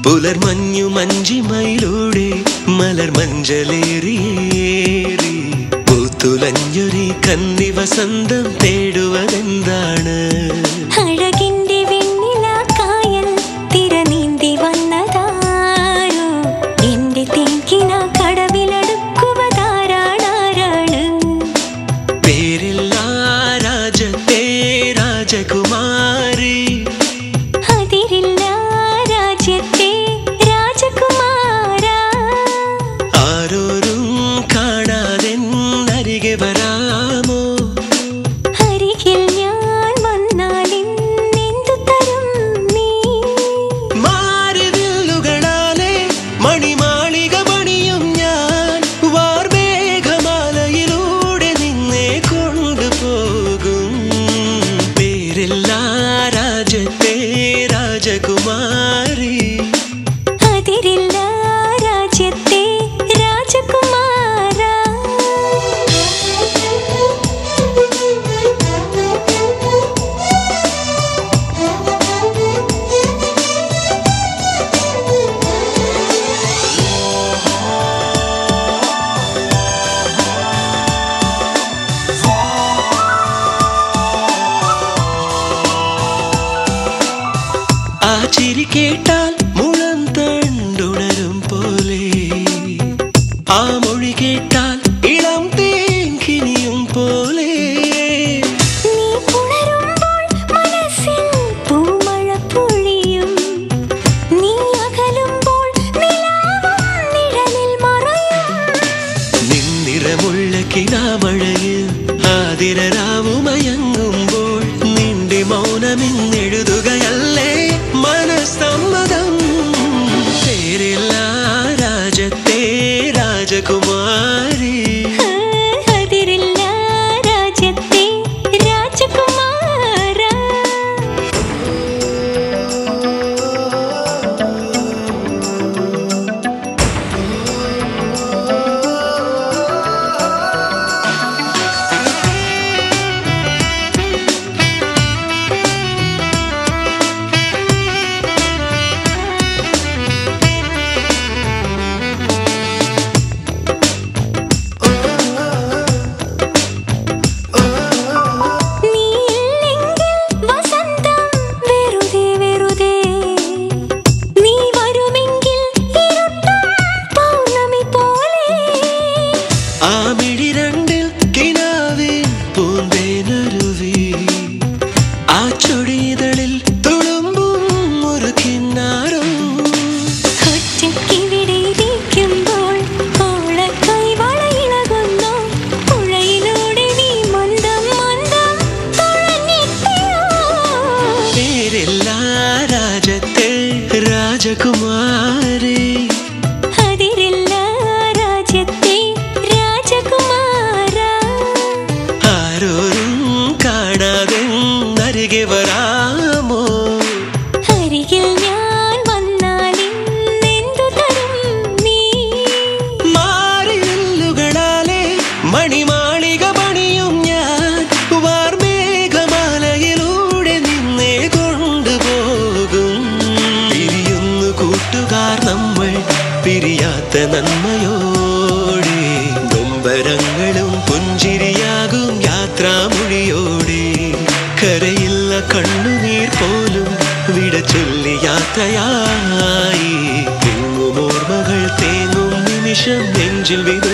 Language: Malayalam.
പുലർമഞ്ഞു മഞ്ചിമയിലൂടെ മലർ മഞ്ചലേറിയേറി പൂത്തുലഞ്ഞൊരി കന്നി വസന്തം തേടുവതെന്താണ്? അഴകിന്റെ വെണ്ണില കായൽ തിര നീന്തി വന്നതാരോ, എന്റെ തേക്കിന കടവിലടുക്കുവതാരാണ്? പേരില്ല രാജത്തെ രാജകുമാരി, അതിരില്ല രാജ്യത്തെ രാജകുമാര. ആരോരും കാണാതെ അരികെ വരാമോ? അരികിൽ ഞാൻ വന്നാലെന്തു തരും നീ? മാറിവില്ലുകളാലെ മണിമാളിക പണിയും ഞാൻ, വാർമേഘമാലയിലൂടെ നിന്നെ കൊണ്ടുപോകും. പേരില്ല രാജത്തെ രാജകുമാരി, അതിരില്ല രാജ്യത്തെ രാജകുമാര. ആ ചിരി കേട്ടാൽ മുളം തണ്ടുണരും പോലെ, ആ മൊഴി കേട്ടാൽ ഇളം തേങ്കിനിയും പോലെ. നീ പുണരുമ്പോൾ മനസ്സിൽ പൂമഴ പൊഴിയും, നീ അകലുമ്പോൾ നിലാവും നിഴലിൽ മറയും. നിന്നിറമുള്ള കിനാമഴയിൽ ആതിരരാവുമയങ്ങുമ്പോൾ നിന്റെ മൗനമിന്നെഴുതുകയല്ലേ മനസ്സമ്മതം? പേരില്ല രാജത്തെ രാജകുമാരി, അതിരില്ല രാജ്യത്തെ രാജകുമാര. നീയില്ലെങ്കിൽ വസന്തം വെറുതെ വെറുതെ, നീ വരുമെങ്കിൽ ഇരുട്ടും പൗർണമി പോലെ. ആ മിഴി രണ്ടിൽ കിനാവിൻ പൂന്തേനരുവി, ആ ചുടിതളിൽ തുളുമ്പും ഒരു കിന്നാരം. ഒറ്റയ്ക്കിവിടെ ഇരിക്കുമ്പോൾ ഓളക്കൈവളയിളകുന്നു, പുഴയിലൂടെ നീ മന്ദം മന്ദം തുഴഞ്ഞെത്തിയോ? പേരില്ല രാജത്തെ രാജകുമാരി, അതിരില്ല രാജ്യത്തെ രാജകുമാര. ആരോരും കാണാതെ അരികെ വരാമോ? അരികിൽ ഞാൻ വന്നാലെന്തു തരും നീ? മാറിവില്ലുകളാലെ മണിമാളിക പണിയും ഞാൻ, വാർമേഘമാലയിലൂടെ നിന്നെ കൊണ്ടുപോകും. പിരിയുന്നു കൂട്ടുകാർ നമ്മൾ പിരിയാത്ത നന്മയോടെ, നൊമ്പരങ്ങളും പുഞ്ചിരിയാകും യാത്രാമൊഴിയോടെ. കരയില്ല കണ്ണുനീർ പോലും വിട ചൊല്ലി യാത്രയായി, തെങ്ങും ഓർമ്മകൾ തേങ്ങും നിമിഷം നെഞ്ചിൽ വിത